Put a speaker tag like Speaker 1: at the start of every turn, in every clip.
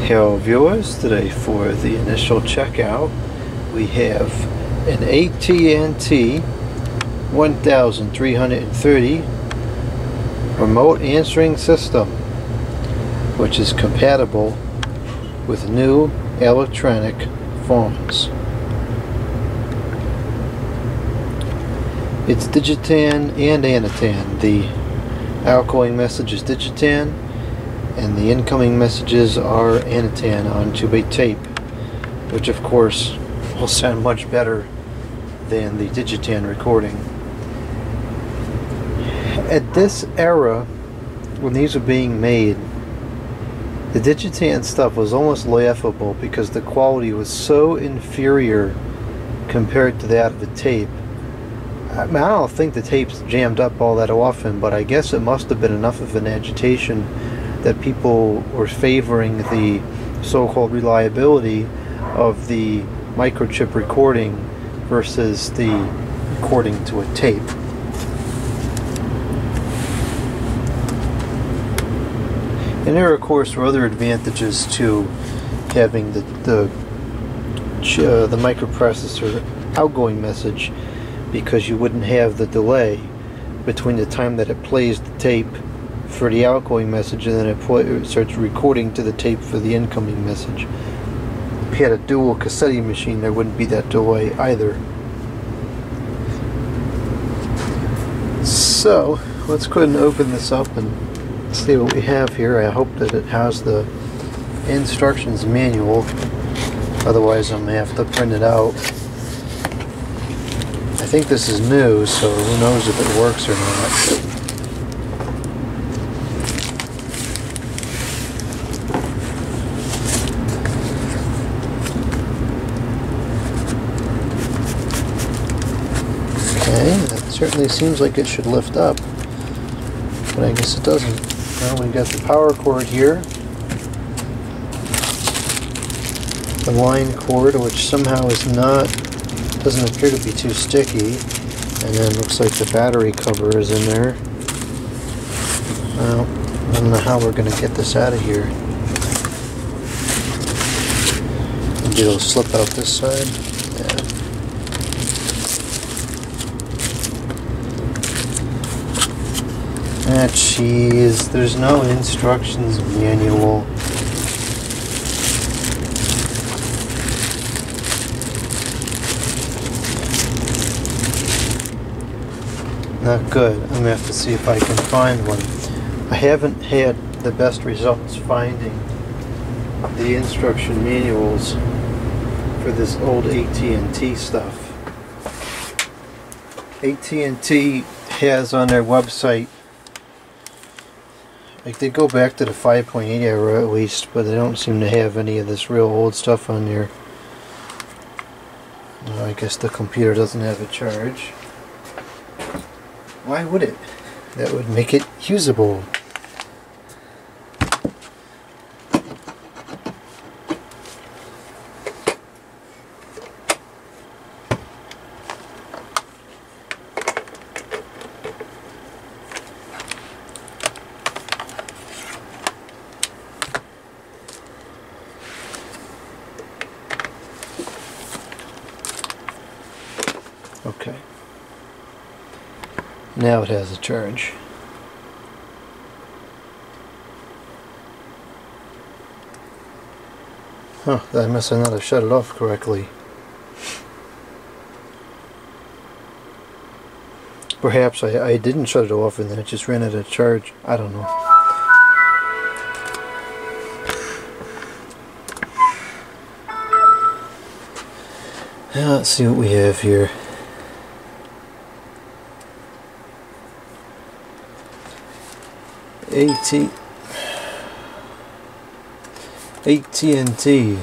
Speaker 1: Hello viewers, today for the initial checkout we have an AT&T 1330 remote answering system, which is compatible with new electronic phones. It's Digitan and Anatan. The outgoing message is Digitan and the incoming messages are Anatan onto a tape, which of course will sound much better than the Digitan recording. At this era, when these were being made, the Digitan stuff was almost laughable because the quality was so inferior compared to that of the tape. I mean, I don't think the tapes jammed up all that often, but I guess it must have been enough of an agitation that people were favoring the so-called reliability of the microchip recording versus the recording to a tape. And there, of course, were other advantages to having the microprocessor outgoing message, because you wouldn't have the delay between the time that it plays the tape for the outgoing message and then it starts recording to the tape for the incoming message. If you had a dual cassette machine, there wouldn't be that delay either. So let's go ahead and open this up and see what we have here. I hope that it has the instructions manual, otherwise I'm going to have to print it out. I think this is new, so who knows if it works or not. Okay, that certainly seems like it should lift up, but I guess it doesn't. Well, we got the power cord here, the line cord, which somehow is not, doesn't appear to be too sticky, and then looks like the battery cover is in there. Well, I don't know how we're going to get this out of here. Maybe it'll slip out this side. Yeah. Ah, jeez, there's no instructions manual. Not good. I'm going to have to see if I can find one. I haven't had the best results finding the instruction manuals for this old AT&T stuff. AT&T has on their website, like, they go back to the 5.8 era at least, but they don't seem to have any of this real old stuff on there. Well, I guess the computer doesn't have a charge. Why would it? That would make it usable. Okay. Now it has a charge. Huh, I must have not shut it off correctly. Perhaps I didn't shut it off and then it just ran out of charge. I don't know. Now let's see what we have here. AT&T 330.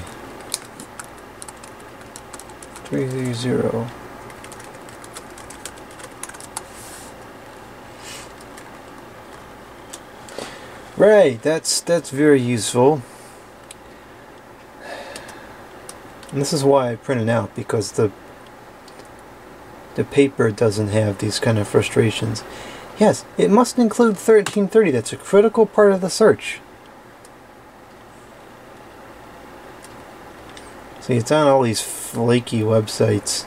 Speaker 1: Right, that's very useful. And this is why I print it out, because the paper doesn't have these kind of frustrations. Yes, it must include 1330. That's a critical part of the search. See, it's on all these flaky websites.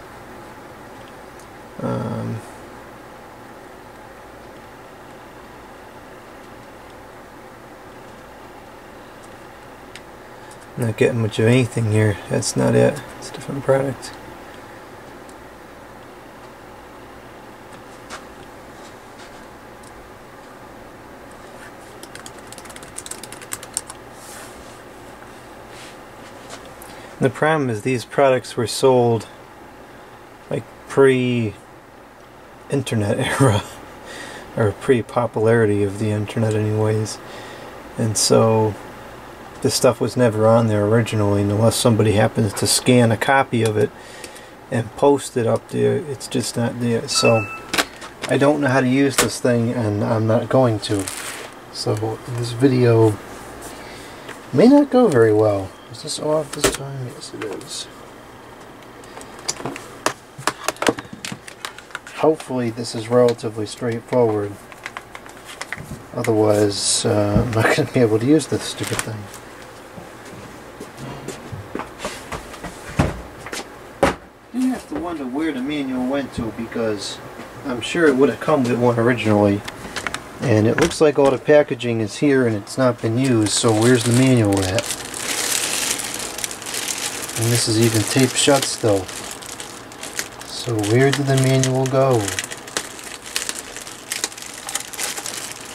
Speaker 1: Not getting much of anything here. That's not it. It's a different product. The problem is these products were sold like pre-internet era, or pre-popularity of the internet anyways, and so this stuff was never on there originally, and unless somebody happens to scan a copy of it and post it up there, it's just not there. So I don't know how to use this thing, and I'm not going to. So this video may not go very well. Is this off this time? Yes, it is. Hopefully this is relatively straightforward. Otherwise, I'm not going to be able to use this stupid thing. You have to wonder where the manual went to, because I'm sure it would have come with one originally. And it looks like all the packaging is here and it's not been used, so where's the manual at? And this is even taped shut still. So where did the manual go?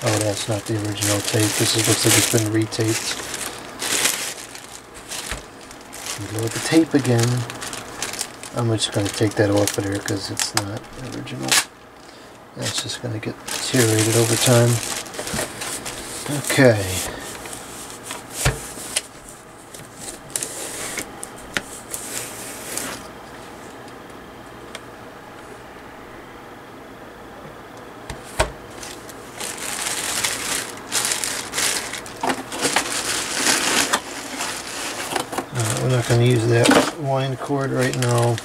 Speaker 1: Oh, that's not the original tape. This looks like it's been retaped. Go with the tape again. I'm just going to take that off of there because it's not original. That's just going to get deteriorated over time. Okay. We're not going to use that wind cord right now.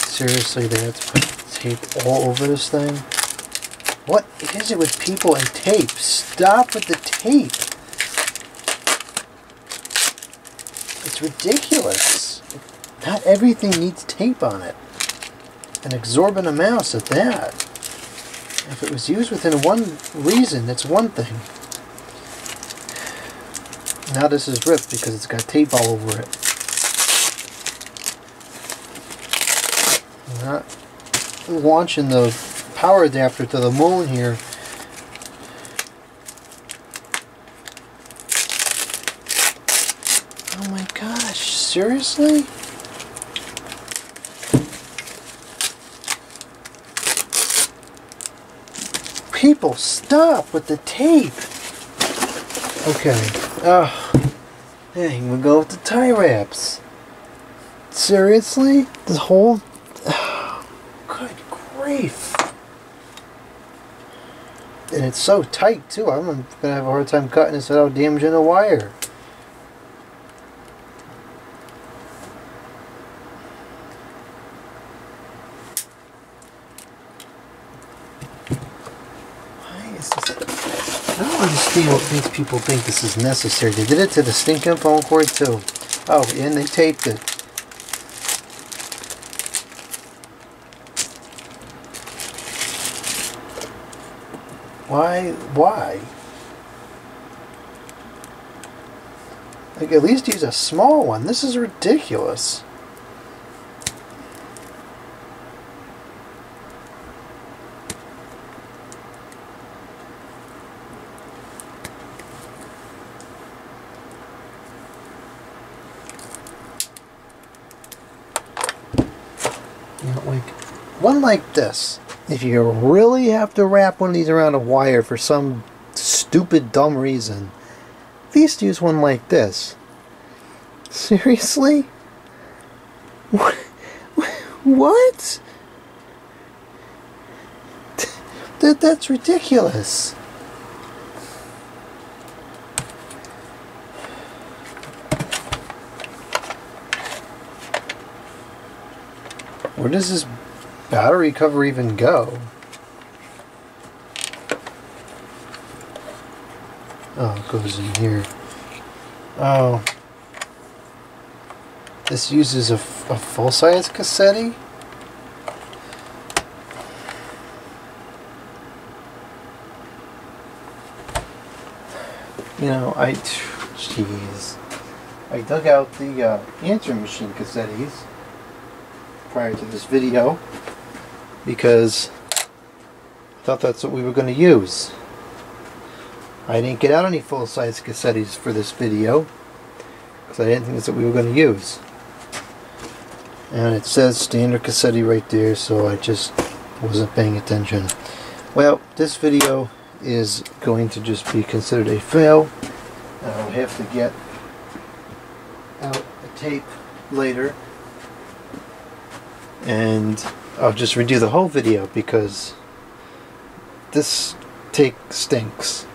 Speaker 1: Seriously, they have to put tape all over this thing? What is it with people and tape? Stop with the tape! It's ridiculous. Not everything needs tape on it. An exorbitant amount at that. If it was used within one reason, it's one thing. Now this is ripped because it's got tape all over it. I'm not launching the power adapter to the moon here. Oh my gosh, seriously? People, stop with the tape! Okay. Hey, we'll go with the tie wraps. Seriously? This whole... good grief. And it's so tight too. I'm going to have a hard time cutting this without damaging the wire. Why is this... I don't understand what makes people think this is necessary. They did it to the stinking phone cord too. Oh, and they taped it. Why? Like, at least use a small one. This is ridiculous. You know, like, one like this. If you really have to wrap one of these around a wire for some stupid, dumb reason, at least use one like this. Seriously? What? That's ridiculous. Where does this battery cover even go? Oh, it goes in here. Oh. This uses a full-size cassette. You know, jeez. I dug out the answering machine cassettes prior to this video because I thought that's what we were going to use. I didn't get out any full-size cassettes for this video because I didn't think that's what we were going to use. And it says standard cassette right there, so I just wasn't paying attention. Well, this video is going to just be considered a fail. I'll have to get out the tape later and I'll just redo the whole video because this take stinks.